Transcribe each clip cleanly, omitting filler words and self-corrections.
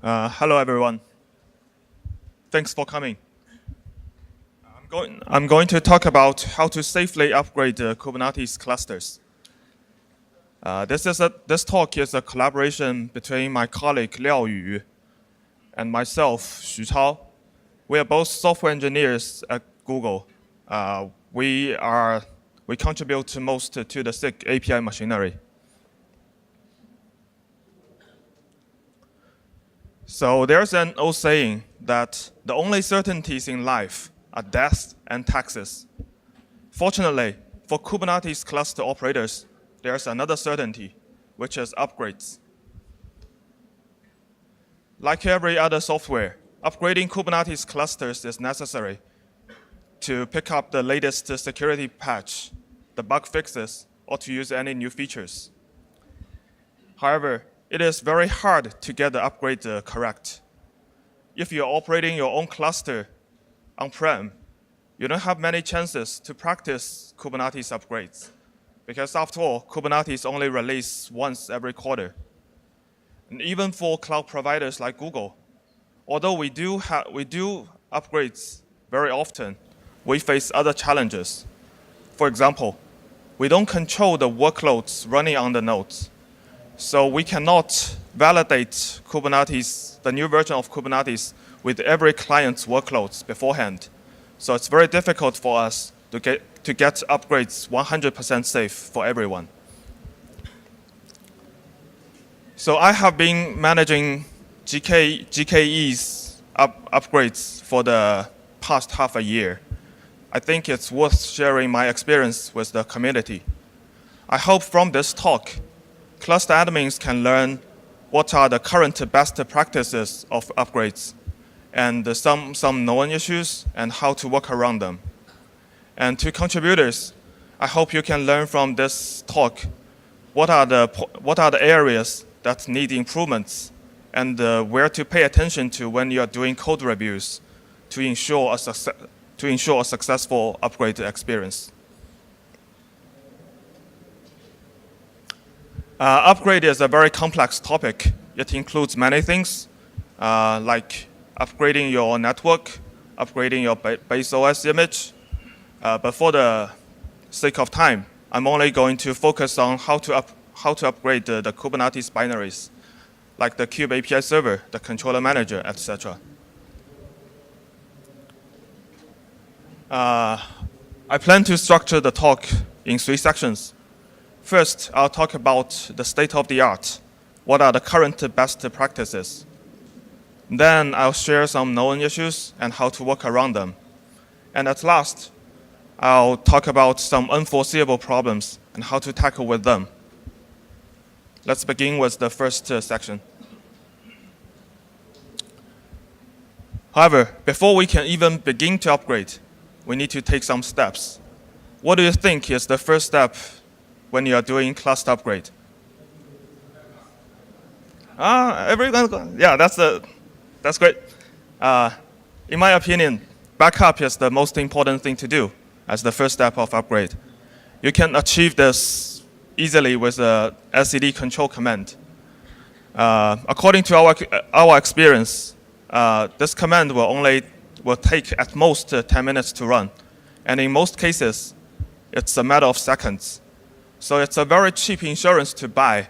Hello, everyone. Thanks for coming. I'm going to talk about how to safely upgrade Kubernetes clusters. This talk is a collaboration between my colleague Liao and myself, Chao. We are both software engineers at Google. We contribute most to the SIG API machinery. So there's an old saying that the only certainties in life are death and taxes. Fortunately, for Kubernetes cluster operators, there's another certainty, which is upgrades. Like every other software, upgrading Kubernetes clusters is necessary to pick up the latest security patch, the bug fixes, or to use any new features. However, it is very hard to get the upgrade correct. If you're operating your own cluster on-prem, you don't have many chances to practice Kubernetes upgrades, because after all, Kubernetes only releases once every quarter. And even for cloud providers like Google, although we do upgrades very often, we face other challenges. For example, we don't control the workloads running on the nodes. So we cannot validate Kubernetes, the new version of Kubernetes, with every client's workloads beforehand. So it's very difficult for us to get upgrades 100% safe for everyone. So I have been managing GKE's upgrades for the past half a year. I think it's worth sharing my experience with the community. I hope from this talk, cluster admins can learn what are the current best practices of upgrades and some known issues and how to work around them. And to contributors, I hope you can learn from this talk what are the areas that need improvements and where to pay attention to when you are doing code reviews to ensure a successful upgrade experience. Upgrade is a very complex topic. It includes many things, like upgrading your network, upgrading your base OS image. But for the sake of time, I'm only going to focus on how to upgrade the Kubernetes binaries, like the Kube API server, the controller manager, etc. I plan to structure the talk in 3 sections. First, I'll talk about the state of the art. What are the current best practices? Then I'll share some known issues and how to work around them. And at last, I'll talk about some unforeseeable problems and how to tackle with them. Let's begin with the first section. However, before we can even begin to upgrade, we need to take some steps. What do you think is the first step when you are doing cluster upgrade? Everyone, yeah, that's great. In my opinion, backup is the most important thing to do as the first step of upgrade. You can achieve this easily with a SCD control command. According to our experience, this command will take at most 10 minutes to run, and in most cases, it's a matter of seconds. So it's a very cheap insurance to buy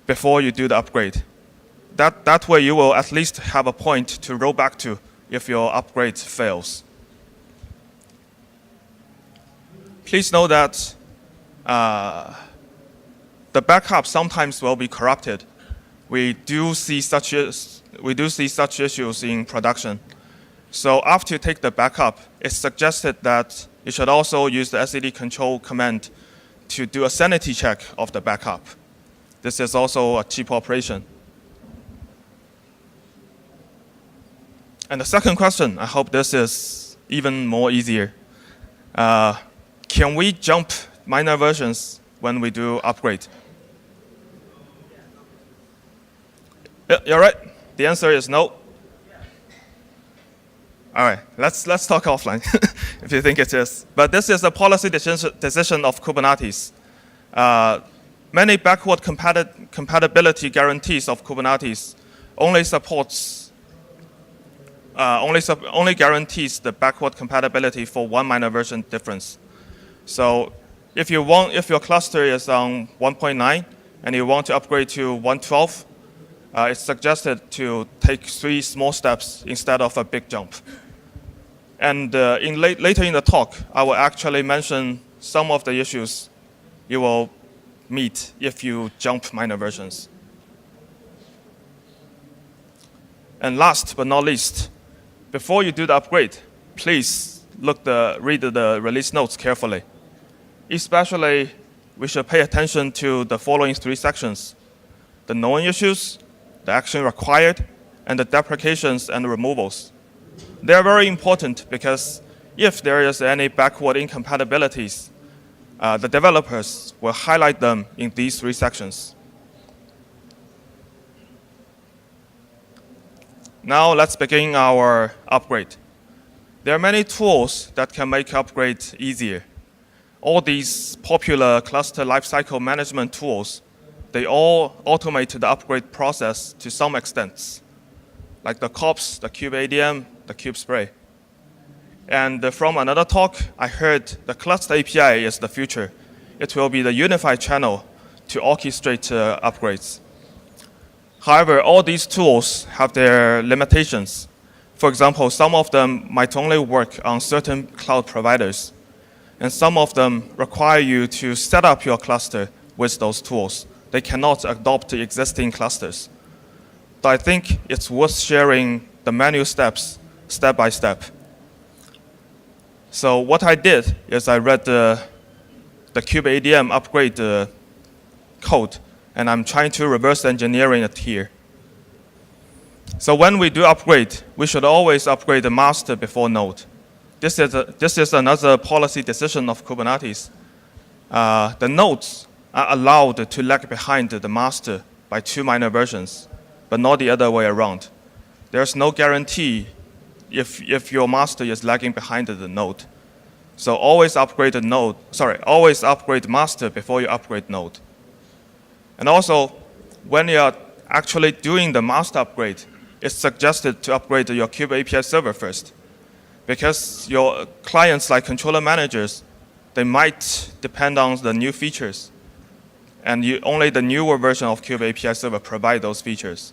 before you do the upgrade. That way you will at least have a point to roll back to if your upgrade fails. Please know that the backup sometimes will be corrupted. We do see such issues in production. So after you take the backup, it's suggested that you should also use the SCD control command to do a sanity check of the backup. This is also a cheap operation. And the second question, I hope this is even more easier. Can we jump minor versions when we do upgrade? You're right. The answer is no. All right, let's talk offline if you think it is. But this is a policy decision of Kubernetes. Many backward compatibility guarantees of Kubernetes only supports, only guarantees the backward compatibility for one minor version difference. So if your cluster is on 1.9 and you want to upgrade to 112, it's suggested to take 3 small steps instead of a big jump. And later in the talk, I will actually mention some of the issues you will meet if you jump minor versions. And last but not least, before you do the upgrade, please read the release notes carefully. Especially, we should pay attention to the following 3 sections: the known issues, the action required, and the deprecations and removals. They are very important because if there is any backward incompatibilities, the developers will highlight them in these 3 sections. Now let's begin our upgrade. There are many tools that can make upgrade easier. All these popular cluster lifecycle management tools, they all automate the upgrade process to some extent, like the COPS, the kubeadm, the kubespray. And from another talk, I heard the cluster API is the future. It will be the unified channel to orchestrate upgrades. However, all these tools have their limitations. For example, some of them might only work on certain cloud providers, and some of them require you to set up your cluster with those tools. They cannot adopt existing clusters. So I think it's worth sharing the manual steps step by step. So what I did is I read the kubeadm upgrade code, and I'm trying to reverse engineering it here. So when we do upgrade, we should always upgrade the master before node. This is another policy decision of Kubernetes. The nodes are allowed to lag behind the master by 2 minor versions, but not the other way around. There's no guarantee if your master is lagging behind the node. So always upgrade the node. Always upgrade master before you upgrade node. And also, when you are actually doing the master upgrade, it's suggested to upgrade your Kube API server first, because your clients like controller managers, they might depend on the new features, and only the newer version of Kube API server provide those features.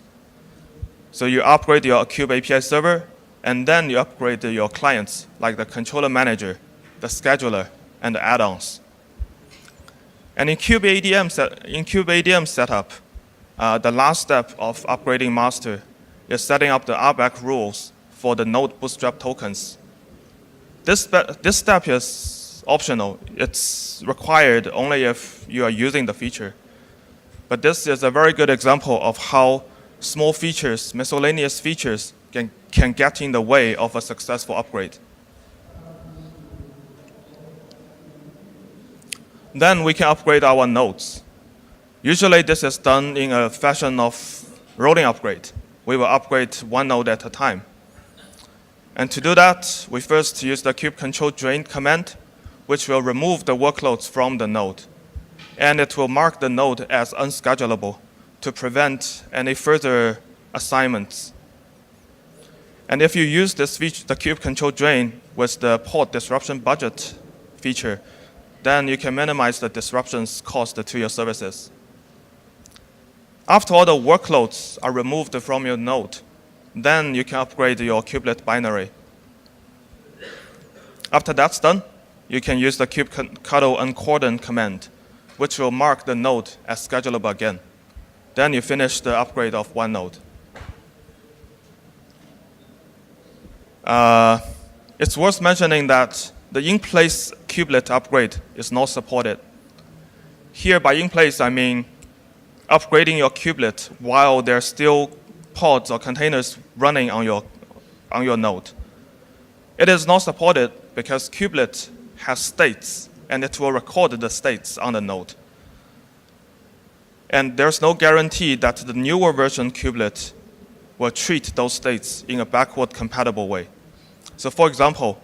So you upgrade your Kube API server, and then you upgrade your clients like the controller manager, the scheduler, and the add-ons. And in kubeadm setup, the last step of upgrading master is setting up the RBAC rules for the node bootstrap tokens. This step is optional. It's required only if you are using the feature. But this is a very good example of how small features, miscellaneous features, can get in the way of a successful upgrade. Then we can upgrade our nodes. Usually this is done in a fashion of rolling upgrade. We will upgrade 1 node at a time. And to do that, we first use the kube-control drain command, which will remove the workloads from the node. And it will mark the node as unschedulable to prevent any further assignments. And if you use this feature, the kube-control drain, with the port disruption budget feature, then you can minimize the disruptions caused to your services. After all the workloads are removed from your node, then you can upgrade your kubelet binary. After that's done, you can use the kubectl uncordon command, which will mark the node as schedulable again. Then you finish the upgrade of 1 node. It's worth mentioning that the in-place kubelet upgrade is not supported. Here by in-place, I mean upgrading your kubelet while there's still pods or containers running on your node. It is not supported because kubelet has states, and it will record the states on the node. And there's no guarantee that the newer version kubelet will treat those states in a backward compatible way. So for example,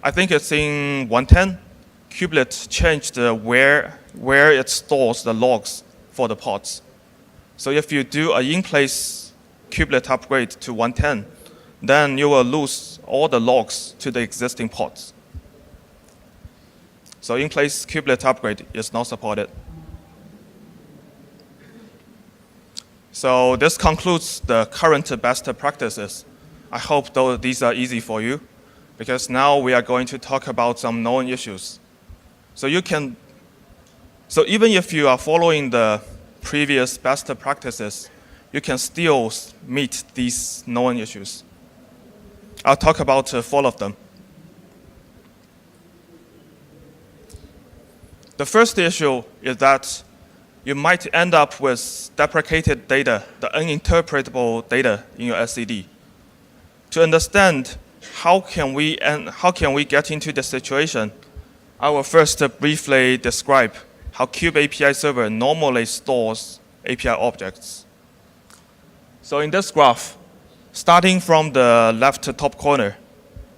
I think it's in 110, kubelet changed where it stores the logs for the pods. So if you do a in-place kubelet upgrade to 110, then you will lose all the logs to the existing pods. So in-place kubelet upgrade is not supported. So this concludes the current best practices. I hope these are easy for you, because now we are going to talk about some known issues. So even if you are following the previous best practices, you can still meet these known issues. I'll talk about 4 of them. The first issue is that you might end up with deprecated data, the uninterpretable data in your SCD. To understand how can we get into this situation, I will first briefly describe how Kube API server normally stores API objects. So in this graph, starting from the left top corner,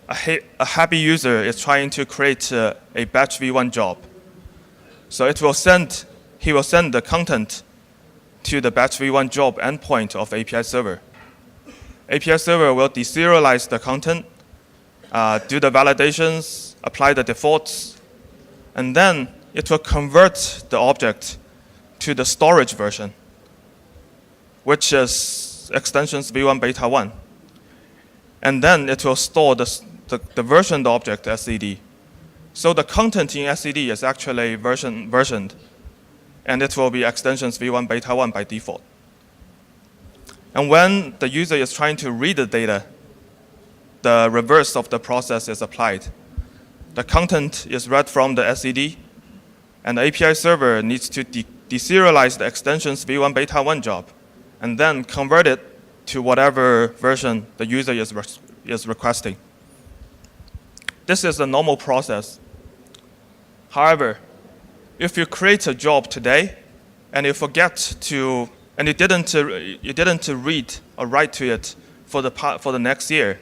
a happy user is trying to create a batch v1 job. So he will send the content to the batch v1 job endpoint of API server. API server will deserialize the content, do the validations, apply the defaults, and then it will convert the object to the storage version, which is extensions v1 beta 1. And then it will store the versioned object SCD. So the content in SCD is actually versioned, and it will be extensions v1 beta 1 by default. And when the user is trying to read the data, the reverse of the process is applied. The content is read from the SCD, and the API server needs to deserialize the extensions v1 beta 1 job, and then convert it to whatever version the user is requesting. This is a normal process. However, if you create a job today and you you didn't read or write to it for the next year,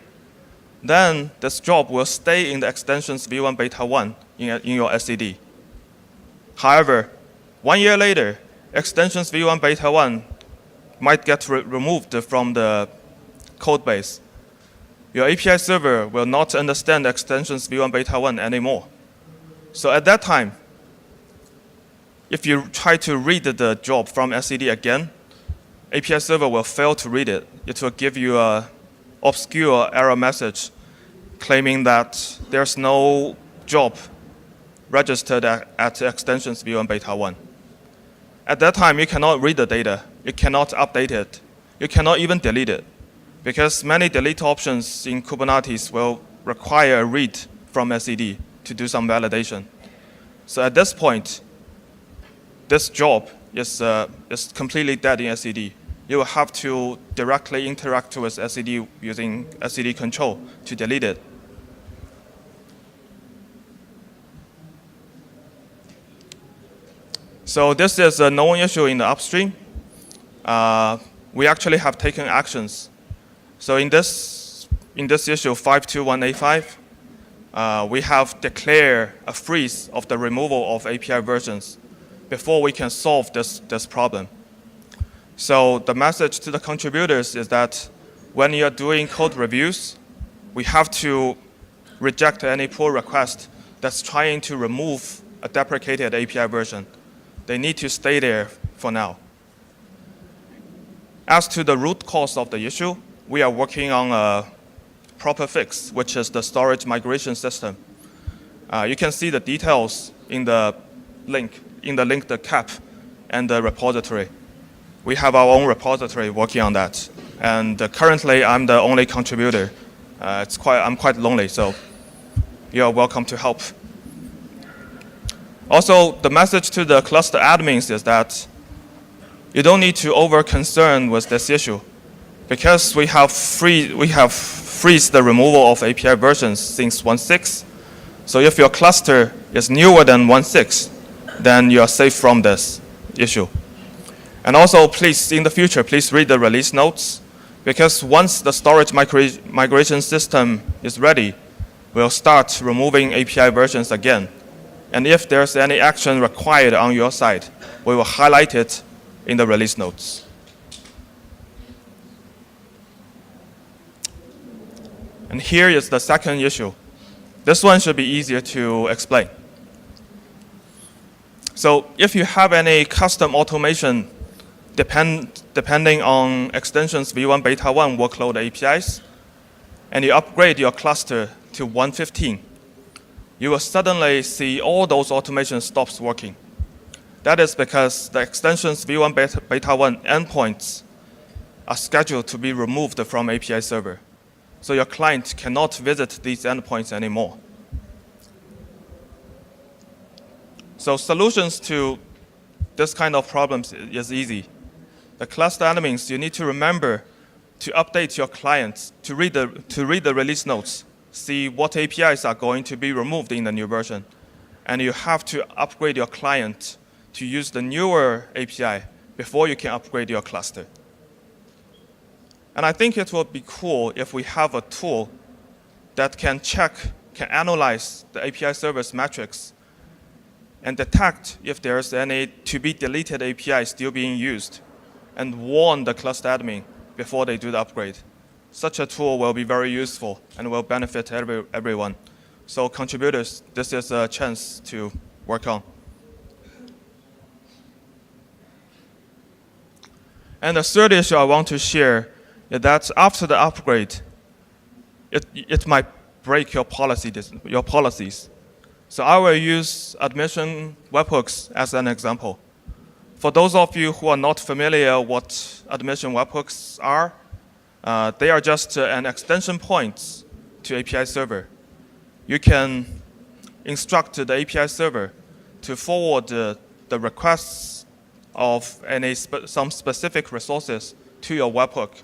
then this job will stay in the extensions v1 beta 1 in your SCD. However, 1 year later, extensions v1 beta 1 might get removed from the code base. Your API server will not understand extensions v1 beta 1 anymore. So at that time, if you try to read the job from SCD again, API server will fail to read it. It will give you an obscure error message claiming that there's no job registered at extensions v1 beta 1. At that time, you cannot read the data. You cannot update it. You cannot even delete it, because many delete options in Kubernetes will require a read from SCD to do some validation. So at this point, this job is completely dead in SCD. You will have to directly interact with SCD using SCD control to delete it. So this is a known issue in the upstream. We actually have taken actions. So in this issue 52185, we have declared a freeze of the removal of API versions before we can solve this problem. So the message to the contributors is that when you're doing code reviews, we have to reject any pull request that's trying to remove a deprecated API version. They need to stay there for now. As to the root cause of the issue, we are working on a proper fix, which is the storage migration system. You can see the details in the link, the cap and the repository. We have our own repository working on that. And currently, I'm the only contributor. I'm quite lonely, so you're welcome to help. Also, the message to the cluster admins is that you don't need to over-concern with this issue, because we have freeze the removal of API versions since 1.6. So if your cluster is newer than 1.6, then you are safe from this issue. And also, please, in the future, please read the release notes, because once the storage migration system is ready, we'll start removing API versions again. And if there's any action required on your side, we will highlight it in the release notes. And here is the second issue. This one should be easier to explain. So if you have any custom automation depending on extensions v1 beta 1 workload APIs, and you upgrade your cluster to 115, you will suddenly see all those automations stops working. That is because the extensions v1 beta 1 endpoints are scheduled to be removed from API server. So your client cannot visit these endpoints anymore. So solutions to this kind of problems is easy. The cluster admins, you need to remember to update your clients to read the release notes, see what APIs are going to be removed in the new version. And you have to upgrade your client to use the newer API before you can upgrade your cluster. And I think it would be cool if we have a tool that can analyze the API server's metrics and detect if there's any to-be-deleted API still being used and warn the cluster admin before they do the upgrade. Such a tool will be very useful and will benefit everyone. So contributors, this is a chance to work on. And the third issue I want to share is that after the upgrade, it might break your policies. So I will use admission webhooks as an example. For those of you who are not familiar what admission webhooks are, they are just an extension point to API server. You can instruct the API server to forward the requests of some specific resources to your webhook.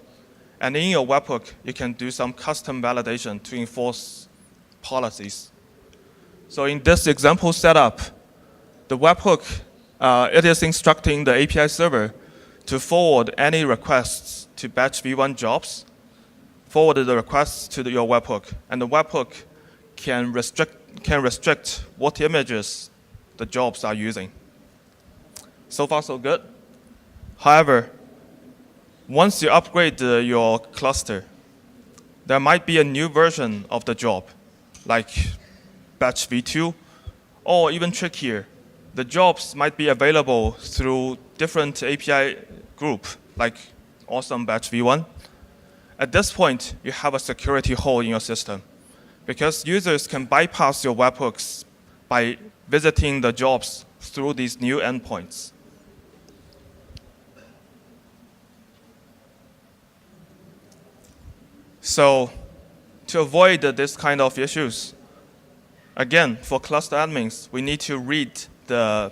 And in your webhook, you can do some custom validation to enforce policies. So in this example setup, the webhook, it is instructing the API server to forward any requests to batch v1 jobs, forward the requests to your webhook, and the webhook can restrict what images the jobs are using. So far, so good. However, once you upgrade your cluster, there might be a new version of the job, like batch v2, or even trickier. The jobs might be available through different API group, like awesome batch v1. At this point, you have a security hole in your system, because users can bypass your webhooks by visiting the jobs through these new endpoints. So to avoid this kind of issues, again, for cluster admins, we need to read the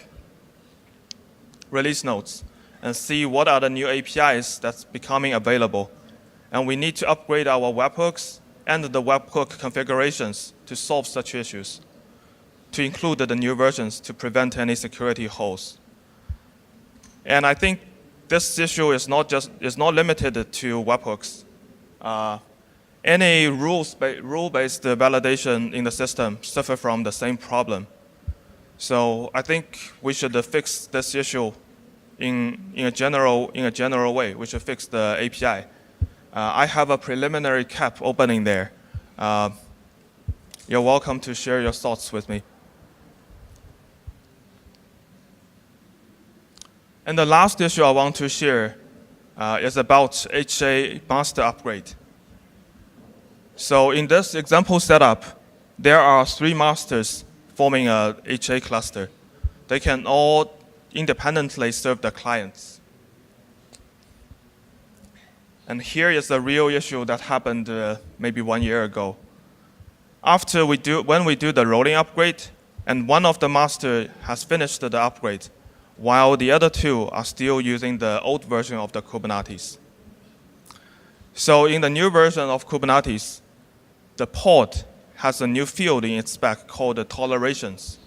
release notes and see what are the new APIs that's becoming available. And we need to upgrade our webhooks and the webhook configurations to solve such issues, to include the new versions to prevent any security holes. And I think this issue is not limited to webhooks. Any rule-based validation in the system suffer from the same problem. So I think we should fix this issue in a general way. We should fix the API. I have a preliminary cap opening there. You're welcome to share your thoughts with me. And the last issue I want to share is about HA master upgrade. So in this example setup, there are 3 masters forming a HA cluster. They can all independently serve the clients. And here is a real issue that happened maybe 1 year ago. When we do the rolling upgrade, and one of the master has finished the upgrade, while the other 2 are still using the old version of the Kubernetes. So in the new version of Kubernetes, the pod has a new field in its spec called the tolerations.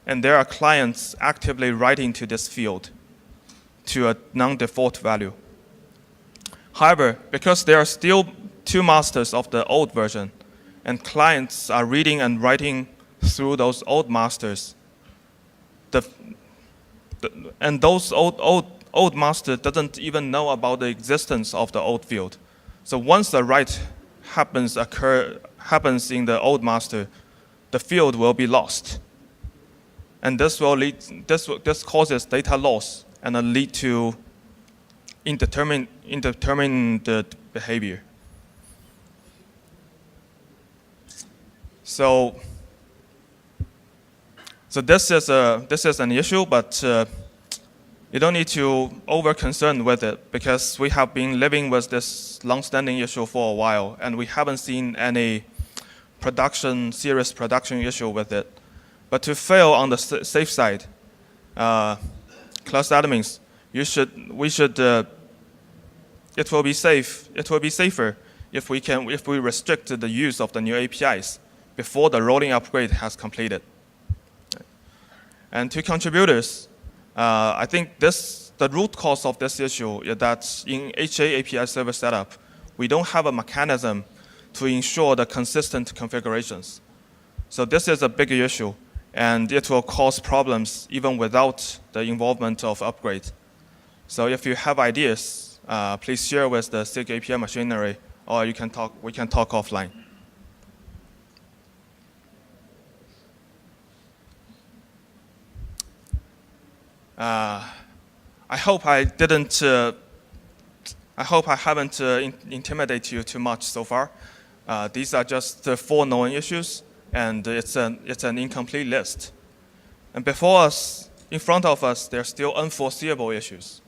And there are clients actively writing to this field to a non-default value. However, because there are still 2 masters of the old version, and clients are reading and writing through those old masters, and those old master doesn't even know about the existence of the old field. So once the write happens in the old master, the field will be lost. And this causes data loss and lead to indeterminate behavior. So this is an issue, but you don't need to over-concern with it because we have been living with this long-standing issue for a while, and we haven't seen any serious production issue with it. But to fail on the safe side, class admins, it will be safer if we restrict the use of the new APIs before the rolling upgrade has completed. And to contributors, I think the root cause of this issue is that in HA API server setup, we don't have a mechanism to ensure the consistent configurations. So this is a big issue, and it will cause problems even without the involvement of upgrade. So if you have ideas, please share with the SIG API machinery, or we can talk offline. I hope I haven't intimidated you too much so far. These are just the 4 known issues, and it's an incomplete list. And before us, in front of us, there's still unforeseeable issues.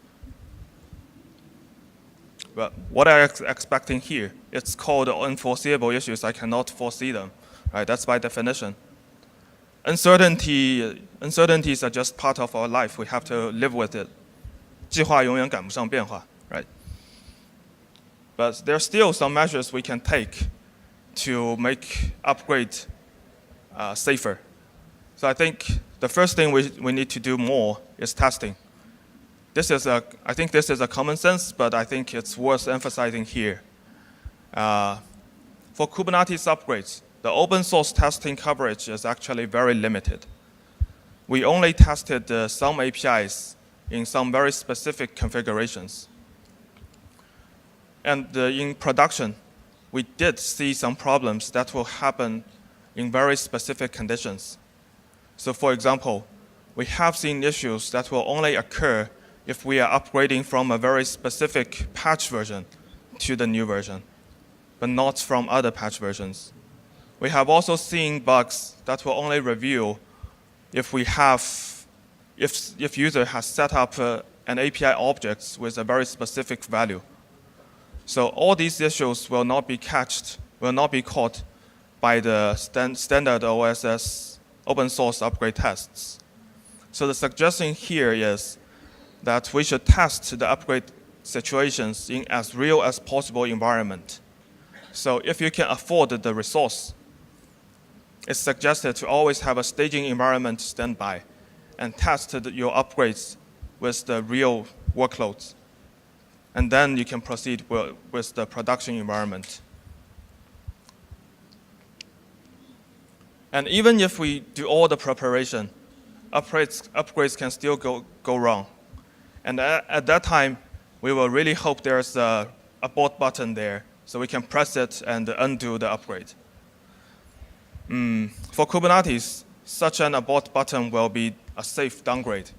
But what I'm expecting here, it's called unforeseeable issues. I cannot foresee them, right? That's by definition. Uncertainties are just part of our life. We have to live with it. 计划永远赶不上变化, right? But there are still some measures we can take to make upgrade safer. So I think the first thing we need to do more is testing. I think this is a common sense, but I think it's worth emphasizing here. For Kubernetes upgrades, the open source testing coverage is actually very limited. We only tested some APIs in some very specific configurations. And in production, we did see some problems that will happen in very specific conditions. So for example, we have seen issues that will only occur if we are upgrading from a very specific patch version to the new version, but not from other patch versions. We have also seen bugs that will only reveal if user has set up an API object with a very specific value. So all these issues will not be caught by the standard OSS open source upgrade tests. So the suggestion here is that we should test the upgrade situations in as real as possible environment. So if you can afford the resource, it's suggested to always have a staging environment standby and test your upgrades with the real workloads. And then you can proceed with the production environment. And even if we do all the preparation, upgrades can still go wrong. And at that time, we will really hope there's a abort button there so we can press it and undo the upgrade. For Kubernetes, such an abort button will be a safe downgrade.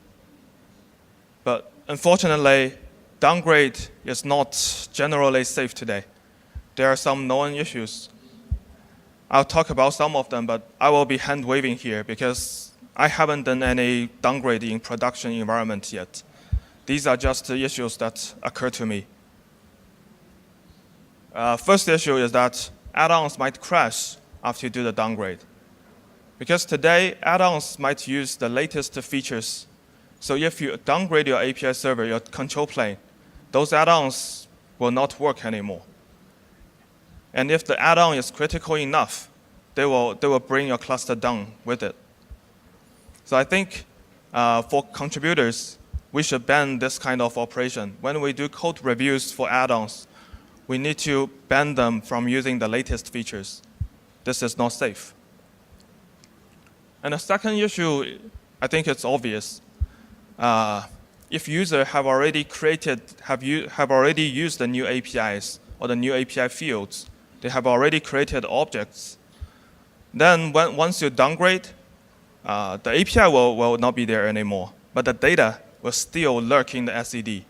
But unfortunately, downgrade is not generally safe today. There are some known issues. I'll talk about some of them, but I will be hand-waving here because I haven't done any downgrade in production environment yet. These are just the issues that occur to me. First issue is that add-ons might crash after you do the downgrade. Because today, add-ons might use the latest features. So if you downgrade your API server, your control plane, those add-ons will not work anymore. And if the add-on is critical enough, they will bring your cluster down with it. So I think for contributors, we should ban this kind of operation. When we do code reviews for add-ons, we need to ban them from using the latest features. This is not safe. And the second issue, I think it's obvious. If users have already used the new APIs or the new API fields, they have already created objects. Then once you downgrade, the API will not be there anymore, but the data will still lurk in the SED.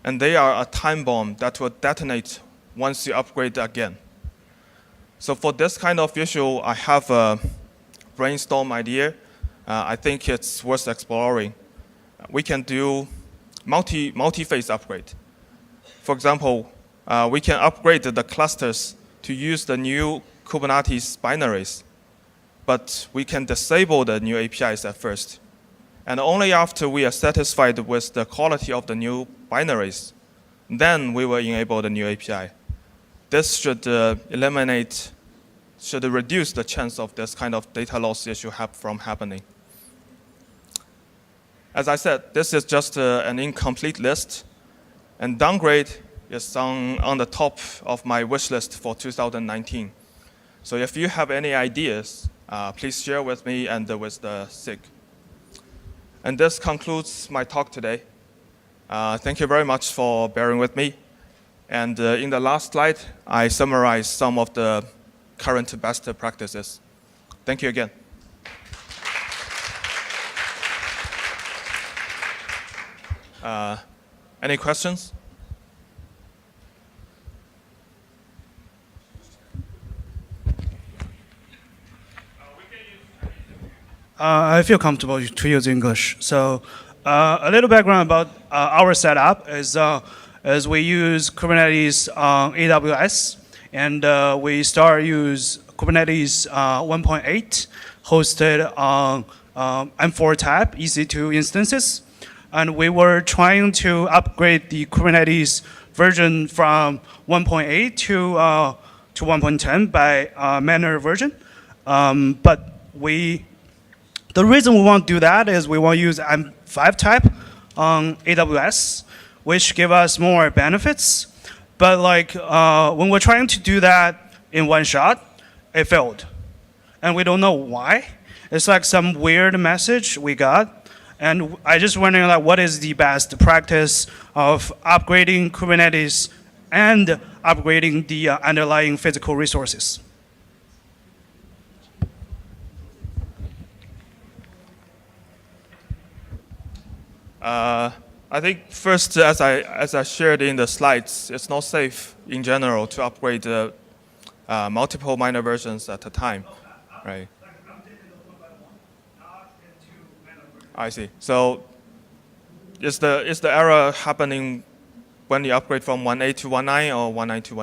And they are a time bomb that will detonate once you upgrade again. So for this kind of issue, I have a brainstorm idea. I think it's worth exploring. We can do multi-phase upgrade. For example, we can upgrade the clusters to use the new Kubernetes binaries, but we can disable the new APIs at first. And only after we are satisfied with the quality of the new binaries, then we will enable the new API. This should reduce the chance of this kind of data loss issue from happening. As I said, this is just an incomplete list, and downgrade is on the top of my wish list for 2019. So if you have any ideas, please share with me and with the SIG. And this concludes my talk today. Thank you very much for bearing with me. And in the last slide, I summarized some of the current best practices. Thank you again. Any questions? I feel comfortable to use English. So a little background about our setup is we use Kubernetes on AWS, and we use Kubernetes 1.8 hosted on M4 tab EC2 instances. And we were trying to upgrade the Kubernetes version from 1.8 to 1.10 by manner version. But the reason we want to do that is we want to use M5 type on AWS, which give us more benefits. But when we're trying to do that in one shot, it failed. And we don't know why. It's like some weird message we got. And I just wondering what is the best practice of upgrading Kubernetes and upgrading the underlying physical resources. I think first, as I shared in the slides, it's not safe in general to upgrade multiple minor versions at a time, right? I see. So is the error happening when you upgrade from 1.8 to 1.9 or 1.9 to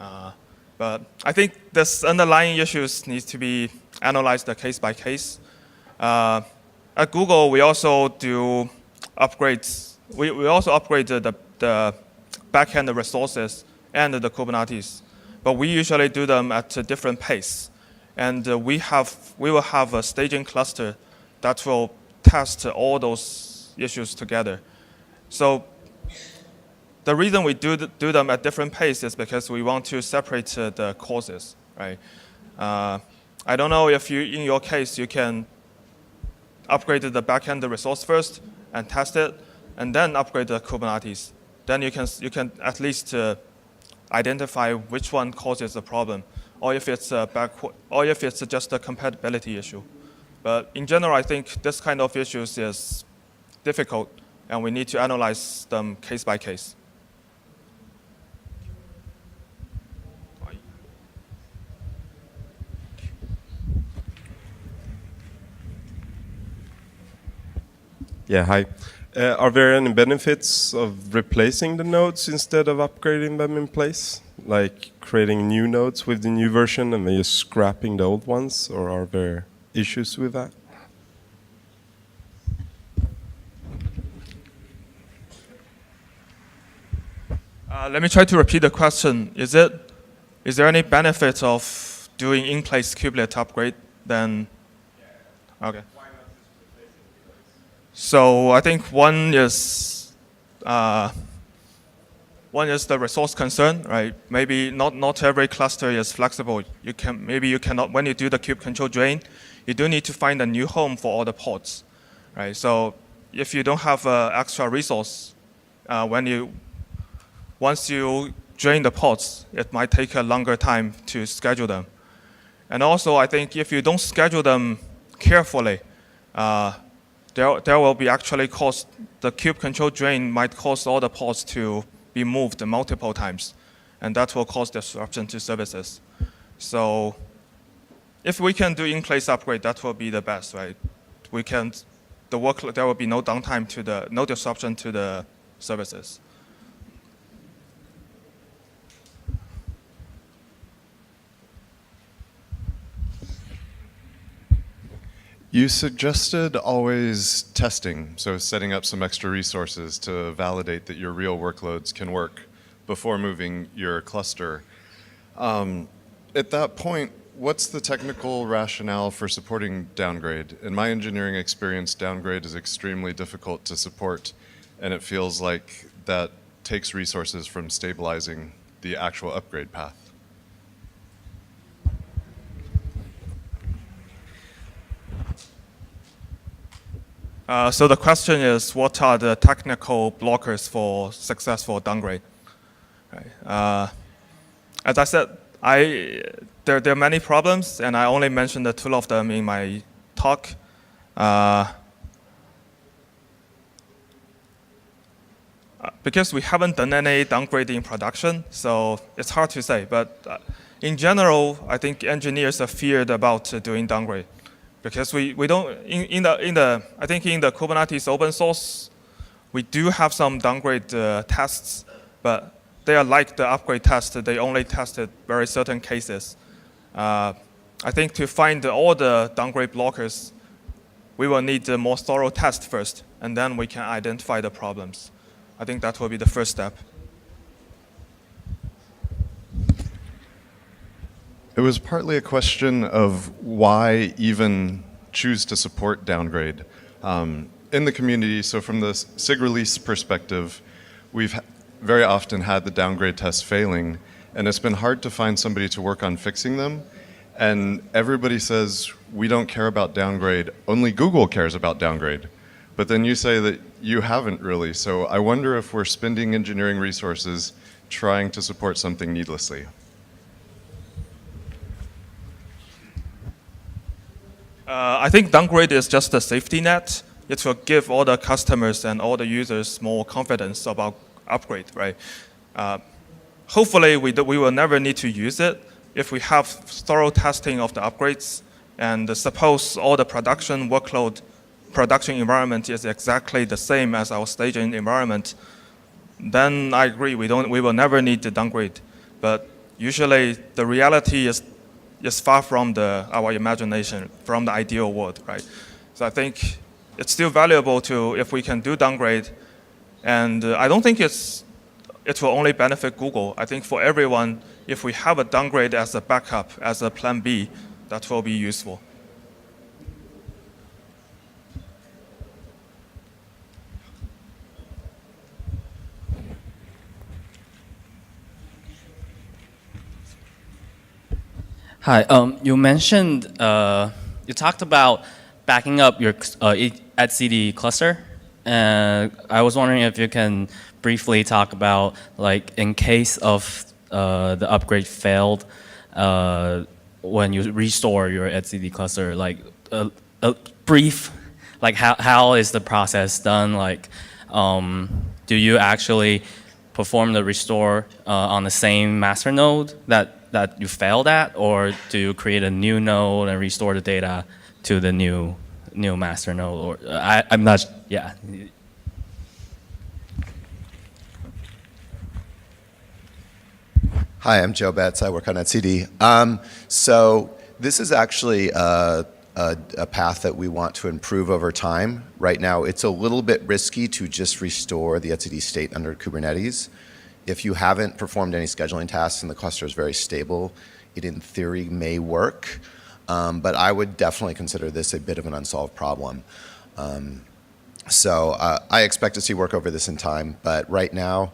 1.10? But I think this underlying issues needs to be analyzed case by case. At Google, we also do upgrades. We also upgrade the backend resources and the Kubernetes, but we usually do them at a different pace. And we will have a staging cluster that will test all those issues together. So the reason we do them at different pace is because we want to separate the causes, right? I don't know if in your case, you can upgrade the backend resource first and test it, and then upgrade the Kubernetes. Then you can at least identify which one causes the problem, or if it's just a compatibility issue. But in general, I think this kind of issues is difficult, and we need to analyze them case by case. Yeah, hi. Are there any benefits of replacing the nodes instead of upgrading them in place? Like creating new nodes with the new version and then just scrapping the old ones? Or are there issues with that? Let me try to repeat the question. Is there any benefit of doing in-place kubelet upgrade then? Okay. So I think one is the resource concern, right? Maybe not every cluster is flexible. Maybe you cannot, when you do the kube control drain, you do need to find a new home for all the pods, right? So if you don't have extra resource, once you drain the pods, it might take a longer time to schedule them. And also, I think if you don't schedule them carefully, there will be actually the kube control drain might cause all the pods to be moved multiple times, and that will cause disruption to services. So if we can do in-place upgrade, that will be the best, right? There will be no downtime no disruption to the services. You suggested always testing, so setting up some extra resources to validate that your real workloads can work before moving your cluster. At that point, what's the technical rationale for supporting downgrade? In my engineering experience, downgrade is extremely difficult to support, and it feels like that takes resources from stabilizing the actual upgrade path. So the question is, what are the technical blockers for successful downgrade? Right. As I said, there are many problems, and I only mentioned the two of them in my talk. Because we haven't done any downgrade in production, so it's hard to say. But in general, I think engineers are feared about doing downgrade. Because we don't, I think in the Kubernetes open source, we do have some downgrade tests, but they are like the upgrade test. They only tested very certain cases. I think to find all the downgrade blockers, we will need a more thorough test first, and then we can identify the problems. I think that will be the first step. It was partly a question of why even choose to support downgrade. In the community, so from the SIG release perspective, we've very often had the downgrade tests failing, and it's been hard to find somebody to work on fixing them. And everybody says, we don't care about downgrade, only Google cares about downgrade. But then you say that you haven't really, so I wonder if we're spending engineering resources trying to support something needlessly. I think downgrade is just a safety net. It will give all the customers and all the users more confidence about upgrade, right? Hopefully, we will never need to use it if we have thorough testing of the upgrades, and suppose all the production workload, production environment is exactly the same as our staging environment, then I agree, we will never need to downgrade. But usually, the reality is far from our imagination, from the ideal world, right? So I think it's still valuable if we can do downgrade, and I don't think it will only benefit Google. I think for everyone, if we have a downgrade as a backup, as a plan B, that will be useful. Hi, you mentioned, you talked about backing up your etcd cluster. And I was wondering if you can briefly talk about, like, in case of the upgrade failed, when you restore your etcd cluster, like a brief, like how is the process done? Like, do you actually perform the restore on the same master node that you failed at, or do you create a new node and restore the data to the new master node? Or I'm not, yeah. Hi, I'm Joe Betts. I work on etcd. So this is actually a path that we want to improve over time. Right now, it's a little bit risky to just restore the etcd state under Kubernetes. If you haven't performed any scheduling tasks and the cluster is very stable, it in theory may work. But I would definitely consider this a bit of an unsolved problem. So I expect to see work over this in time, but right now,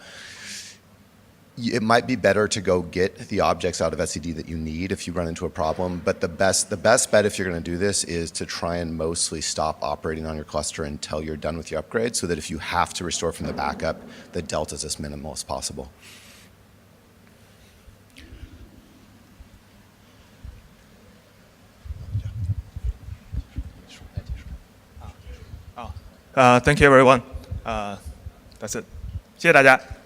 it might be better to go get the objects out of etcd that you need if you run into a problem. But the best bet if you're going to do this is to try and mostly stop operating on your cluster until you're done with your upgrade, so that if you have to restore from the backup, the delta is as minimal as possible. Thank you everyone. That's it. 谢谢大家。